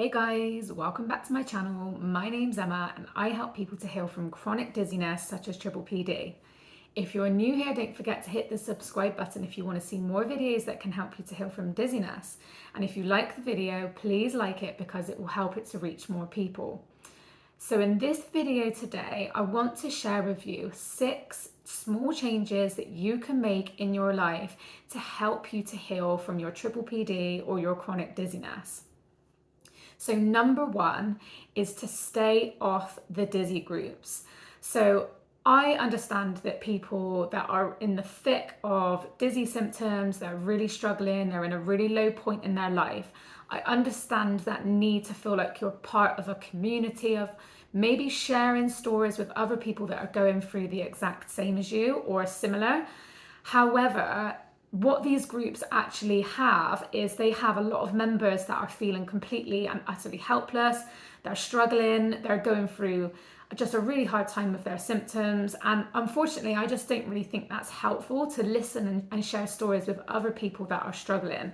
Hey guys, welcome back to my channel. My name's Emma and I help people to heal from chronic dizziness such as PPPD. If you're new here, don't forget to hit the subscribe button if you want to see more videos that can help you to heal from dizziness. And if you like the video, please like it because it will help it to reach more people. So in this video today, I want to share with you 6 small changes that you can make in your life to help you to heal from your PPPD or your chronic dizziness. So number 1 is to stay off the dizzy groups. So I understand that people that are in the thick of dizzy symptoms, they're really struggling, they're in a really low point in their life. I understand that need to feel like you're part of a community of maybe sharing stories with other people that are going through the exact same as you or similar. However, what these groups actually have is they have a lot of members that are feeling completely and utterly helpless. They're struggling, they're going through just a really hard time with their symptoms. And unfortunately, I just don't really think that's helpful to listen and share stories with other people that are struggling.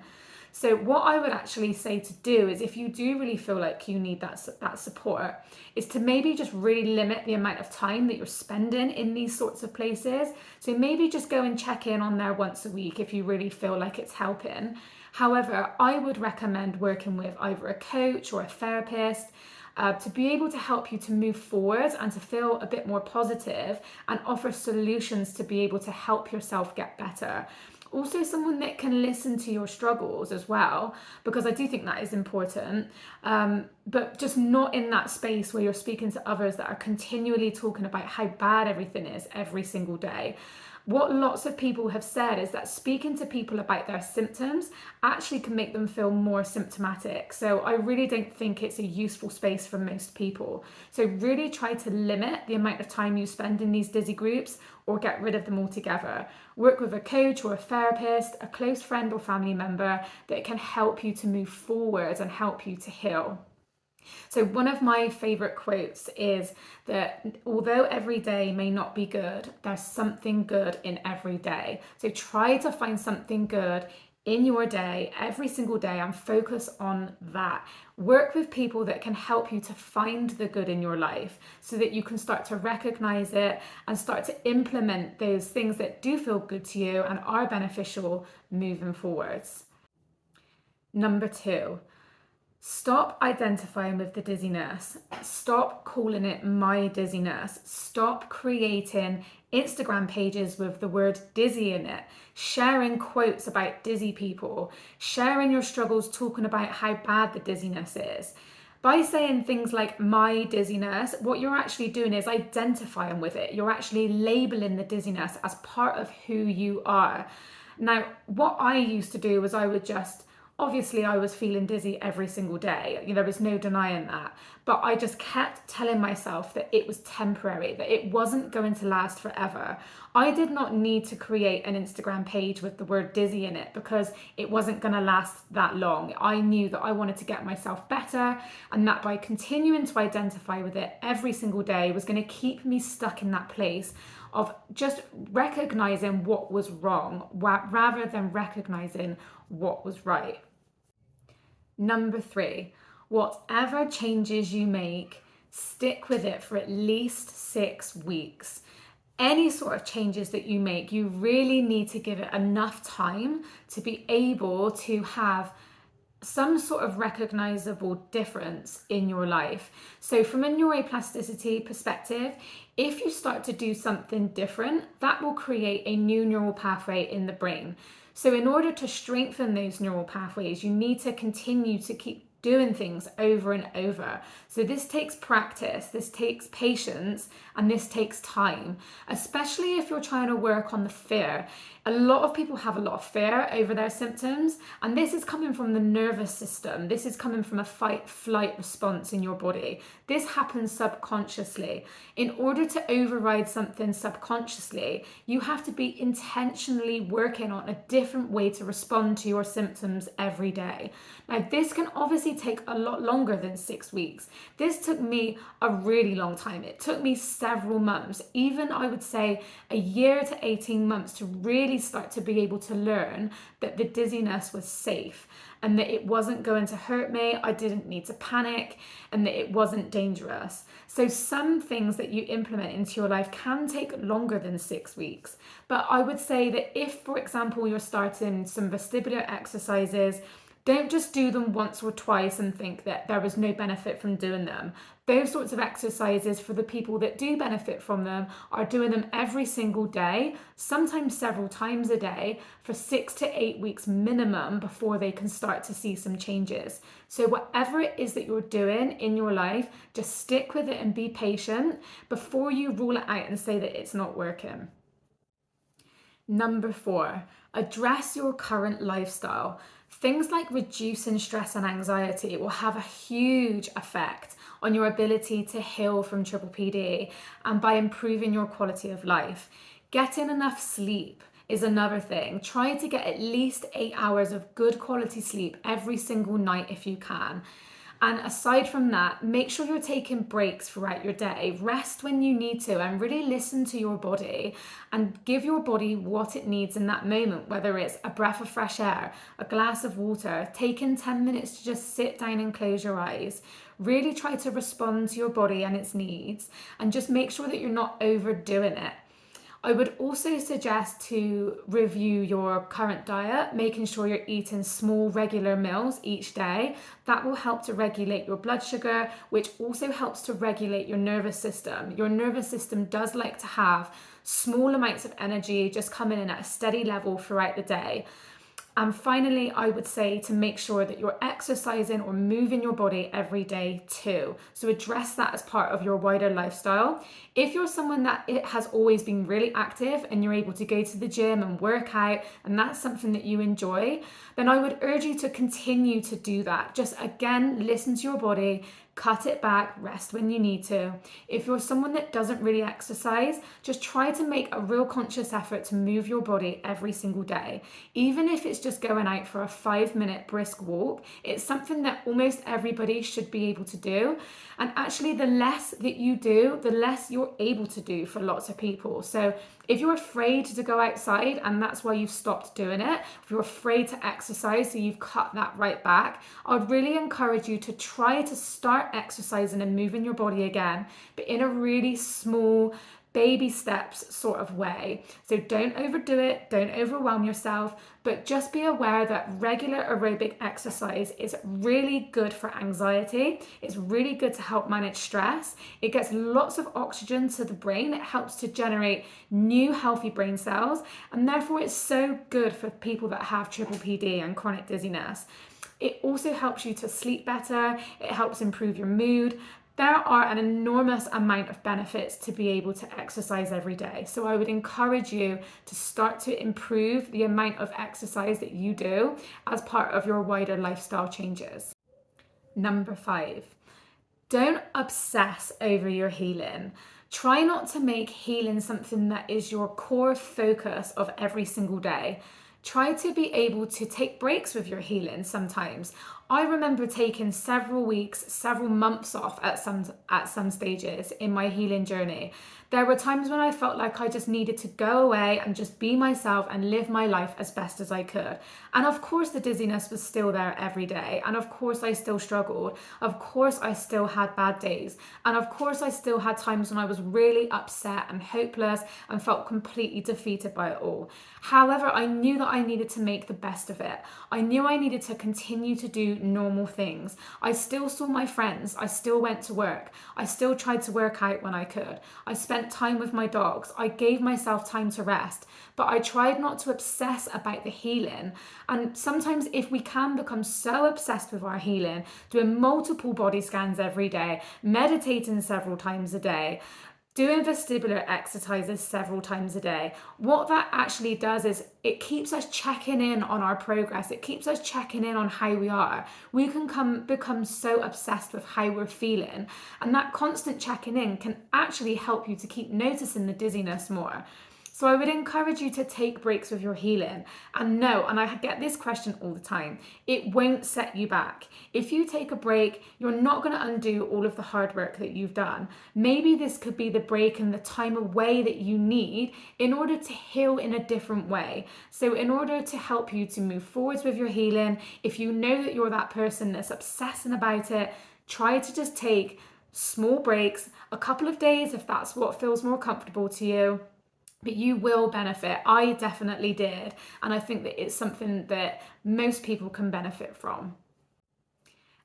So what I would actually say to do is if you do really feel like you need that support, is to maybe just really limit the amount of time that you're spending in these sorts of places. So maybe just go and check in on there once a week if you really feel like it's helping. However, I would recommend working with either a coach or a therapist to be able to help you to move forward and to feel a bit more positive and offer solutions to be able to help yourself get better. Also someone that can listen to your struggles as well, because I do think that is important, but just not in that space where you're speaking to others that are continually talking about how bad everything is every single day. What lots of people have said is that speaking to people about their symptoms actually can make them feel more symptomatic. So I really don't think it's a useful space for most people. So really try to limit the amount of time you spend in these dizzy groups or get rid of them altogether. Work with a coach or a therapist, a close friend or family member that can help you to move forward and help you to heal. So one of my favorite quotes is that although every day may not be good, there's something good in every day. So try to find something good in your day every single day and focus on that. Work with people that can help you to find the good in your life so that you can start to recognize it and start to implement those things that do feel good to you and are beneficial moving forwards. Number 2. Stop identifying with the dizziness. Stop calling it my dizziness. Stop creating Instagram pages with the word dizzy in it, sharing quotes about dizzy people, sharing your struggles, talking about how bad the dizziness is. By saying things like my dizziness, what you're actually doing is identifying with it. You're actually labeling the dizziness as part of who you are. Now, what I used to do was obviously I was feeling dizzy every single day. There was no denying that. But I just kept telling myself that it was temporary, that it wasn't going to last forever. I did not need to create an Instagram page with the word dizzy in it because it wasn't going to last that long. I knew that I wanted to get myself better and that by continuing to identify with it every single day was going to keep me stuck in that place of just recognizing what was wrong rather than recognizing what was right. Number 3, whatever changes you make, stick with it for at least 6 weeks. Any sort of changes that you make, you really need to give it enough time to be able to have some sort of recognizable difference in your life. So from a neuroplasticity perspective, if you start to do something different, that will create a new neural pathway in the brain. So in order to strengthen those neural pathways, you need to continue to keep doing things over and over. So this takes practice, this takes patience, and this takes time, especially if you're trying to work on the fear. A lot of people have a lot of fear over their symptoms, and this is coming from the nervous system. This is coming from a fight-flight response in your body. This happens subconsciously. In order to override something subconsciously, you have to be intentionally working on a different way to respond to your symptoms every day. Now, this can obviously take a lot longer than 6 weeks. This took me a really long time. It took me several months, even I would say a year to 18 months, to really start to be able to learn that the dizziness was safe and that it wasn't going to hurt me. I didn't need to panic, and that it wasn't dangerous. So some things that you implement into your life can take longer than 6 weeks. But I would say that if, for example, you're starting some vestibular exercises, don't just do them once or twice and think that there was no benefit from doing them. Those sorts of exercises, for the people that do benefit from them, are doing them every single day, sometimes several times a day, for 6 to 8 weeks minimum before they can start to see some changes. So whatever it is that you're doing in your life, just stick with it and be patient before you rule it out and say that it's not working. Number 4, address your current lifestyle. Things like reducing stress and anxiety will have a huge effect on your ability to heal from triple PD, and by improving your quality of life. Getting enough sleep is another thing. Try to get at least 8 hours of good quality sleep every single night if you can. And aside from that, make sure you're taking breaks throughout your day. Rest when you need to, and really listen to your body and give your body what it needs in that moment, whether it's a breath of fresh air, a glass of water, taking 10 minutes to just sit down and close your eyes. Really try to respond to your body and its needs, and just make sure that you're not overdoing it. I would also suggest to review your current diet, making sure you're eating small, regular meals each day. That will help to regulate your blood sugar, which also helps to regulate your nervous system. Your nervous system does like to have small amounts of energy just coming in at a steady level throughout the day. And finally, I would say to make sure that you're exercising or moving your body every day too. So address that as part of your wider lifestyle. If you're someone that it has always been really active and you're able to go to the gym and work out, and that's something that you enjoy, then I would urge you to continue to do that. Just again, listen to your body, cut it back, rest when you need to. If you're someone that doesn't really exercise, just try to make a real conscious effort to move your body every single day. Even if it's just going out for a 5-minute brisk walk, it's something that almost everybody should be able to do. And actually, the less that you do, the less you're able to do for lots of people. So if you're afraid to go outside and that's why you've stopped doing it, if you're afraid to exercise, so you've cut that right back, I'd really encourage you to try to start exercising and moving your body again, but in a really small, baby steps sort of way. So don't overdo it, don't overwhelm yourself, but just be aware that regular aerobic exercise is really good for anxiety. It's really good to help manage stress. It gets lots of oxygen to the brain. It helps to generate new healthy brain cells, and therefore it's so good for people that have triple PD and chronic dizziness. It also helps you to sleep better. It helps improve your mood. There are an enormous amount of benefits to be able to exercise every day. So I would encourage you to start to improve the amount of exercise that you do as part of your wider lifestyle changes. Number 5, don't obsess over your healing. Try not to make healing something that is your core focus of every single day. Try to be able to take breaks with your healing sometimes. I remember taking several weeks, several months off at some stages in my healing journey. There were times when I felt like I just needed to go away and just be myself and live my life as best as I could. And of course the dizziness was still there every day. And of course I still struggled. Of course I still had bad days. And of course I still had times when I was really upset and hopeless and felt completely defeated by it all. However, I knew that I needed to make the best of it. I knew I needed to continue to do normal things. I still saw my friends. I still went to work. I still tried to work out when I could. I spent time with my dogs. I gave myself time to rest, but I tried not to obsess about the healing. And sometimes if we can become so obsessed with our healing, doing multiple body scans every day, meditating several times a day, doing vestibular exercises several times a day, what that actually does is it keeps us checking in on our progress. It keeps us checking in on how we are. We can become so obsessed with how we're feeling. And that constant checking in can actually help you to keep noticing the dizziness more. So I would encourage you to take breaks with your healing. And no, and I get this question all the time, it won't set you back. If you take a break, you're not going to undo all of the hard work that you've done. Maybe this could be the break and the time away that you need in order to heal in a different way. So in order to help you to move forwards with your healing, if you know that you're that person that's obsessing about it, try to just take small breaks, a couple of days if that's what feels more comfortable to you. But you will benefit. I definitely did. And I think that it's something that most people can benefit from.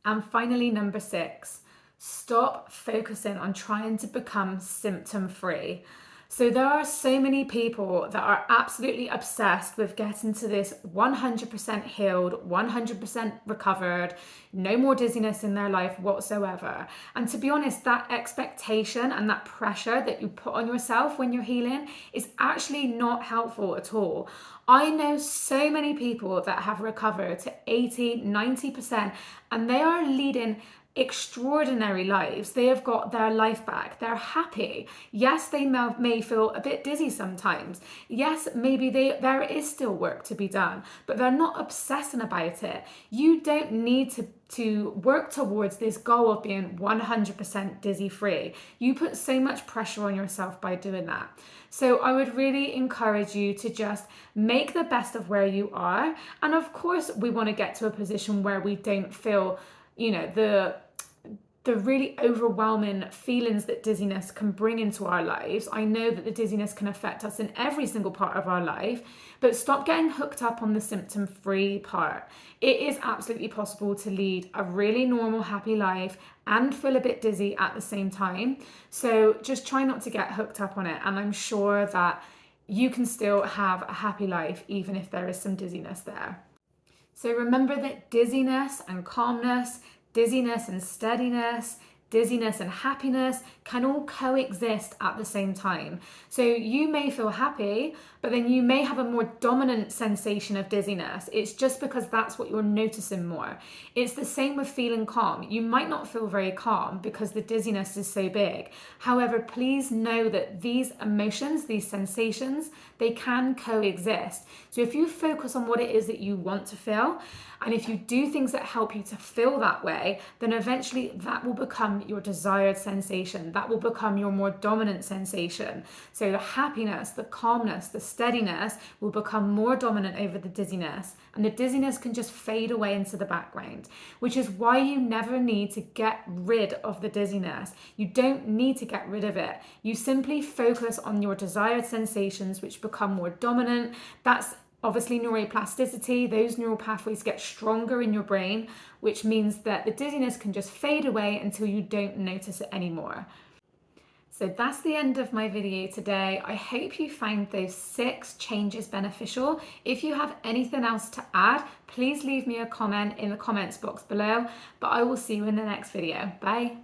And finally, number 6, stop focusing on trying to become symptom free. So there are so many people that are absolutely obsessed with getting to this 100% healed, 100% recovered, no more dizziness in their life whatsoever. And to be honest, that expectation and that pressure that you put on yourself when you're healing is actually not helpful at all. I know so many people that have recovered to 80, 90%, and they are leading extraordinary lives. They have got their life back. They're happy. Yes, they may feel a bit dizzy sometimes. Yes, maybe there is still work to be done, but they're not obsessing about it. You don't need to work towards this goal of being 100% dizzy free. You put so much pressure on yourself by doing that. So I would really encourage you to just make the best of where you are. And of course, we want to get to a position where we don't feel, the really overwhelming feelings that dizziness can bring into our lives. I know that the dizziness can affect us in every single part of our life, but stop getting hooked up on the symptom-free part. It is absolutely possible to lead a really normal, happy life and feel a bit dizzy at the same time. So just try not to get hooked up on it. And I'm sure that you can still have a happy life, even if there is some dizziness there. So remember that dizziness and calmness, dizziness and steadiness, dizziness and happiness can all coexist at the same time. So you may feel happy, but then you may have a more dominant sensation of dizziness. It's just because that's what you're noticing more. It's the same with feeling calm. You might not feel very calm because the dizziness is so big. However, please know that these emotions, these sensations, they can coexist. So if you focus on what it is that you want to feel, and if you do things that help you to feel that way, then eventually that will become your desired sensation. That will become your more dominant sensation. So the happiness, the calmness, the steadiness will become more dominant over the dizziness. And the dizziness can just fade away into the background, which is why you never need to get rid of the dizziness. You don't need to get rid of it. You simply focus on your desired sensations, which become more dominant. That's obviously neuroplasticity. Those neural pathways get stronger in your brain, which means that the dizziness can just fade away until you don't notice it anymore. So that's the end of my video today. I hope you found those 6 changes beneficial. If you have anything else to add, please leave me a comment in the comments box below, but I will see you in the next video. Bye.